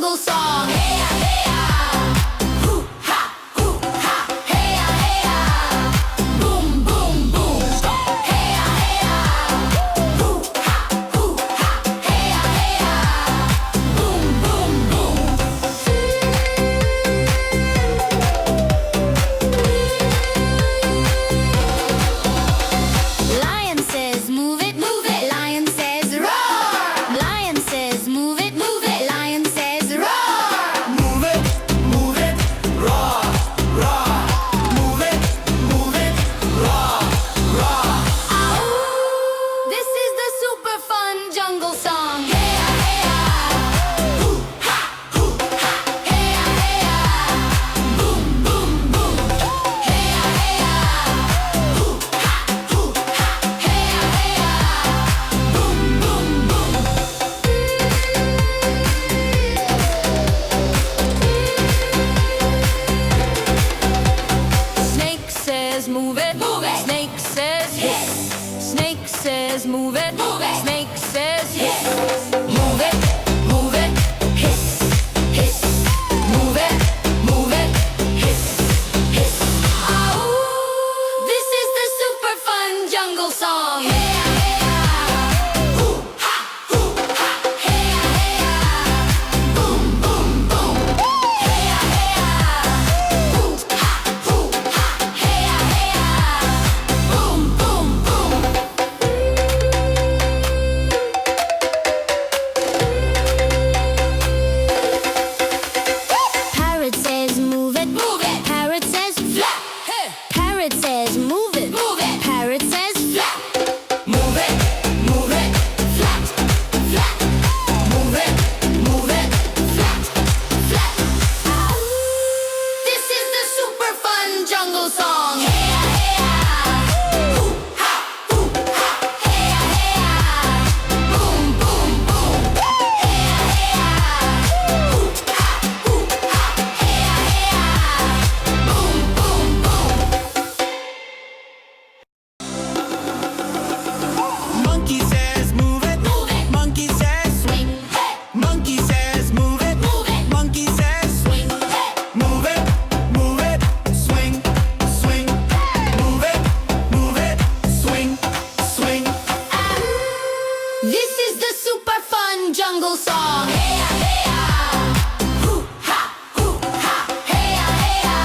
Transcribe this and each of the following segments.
jungle song. Hey ya, hey ya. Hoo ha, hoo ha. Hey ya, hey ya. Boom, boom, boom. Hey ya, hey ya. Hoo ha, hoo ha. Hey ya, hey ya. Boom, boom, boom. Lion says move it, move it. Lion says roar. Lion says move it, move it. Lion says roar. Move it, roar, roar. Move it, roar, roar. Ow! This is the super fun jungle song. Hey ya, hey ya. Hoo ha, hoo ha. Hey ya, hey ya. Boom, boom, boom. Hey ya, hey ya. Hoo ha, hoo ha. Hey ya, hey ya. Boom, boom, boom. Snake says move it, move it. Snake says hiss. Snake says move it, move it. Snake says hiss. Move it, hiss, hiss. Move it, hiss, hiss. Ow! This is the super fun jungle song. Hey ya, hey ya. Hoo ha, hoo ha. Hey ya, hey ya. Boom, boom, boom. Hey ya, hey ya. Hoo ha, hoo ha. Hey ya, hey ya. Boom, boom, boom. Parrot says move it, move it. Parrot says flap. Parrot says move it, move it. Parrot says flap. Move it, Flap, flap. move it, Flap, flap. This is the super fun jungle song. Hey ya, hey ya. Hoo ha, hoo ha. Hey ya, hey ya. Boom, boom, boom. Hey ya, hey ya. Hoo ha, hoo ha. Hey ya, hey ya. Boom, boom, boom. Monkey says move it, Move it. monkey says Swing, hey. monkey says move it, Move it. monkey says Swing, hey. move it, swing, swing. Move it, swing, swing. This is the super fun jungle song. Hey ya, hey ya. Hoo ha, hoo ha. Hey ya, hey ya.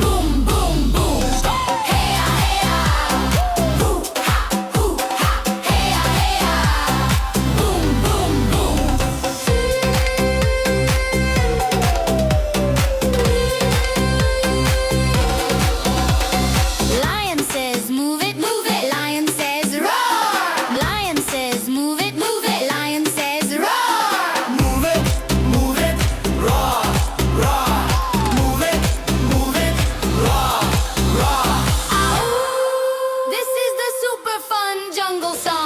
Boom, boom, boom. Hey ya, hey ya. Hoo ha, hoo ha. Hey ya, hey ya. Boom, boom, boom. Lion says move it, move it. Lion says roar. Lion says move it, move it. Lion says roar. Move it, roar, roar. Move it, roar, roar. Ow! This is the super fun jungle song.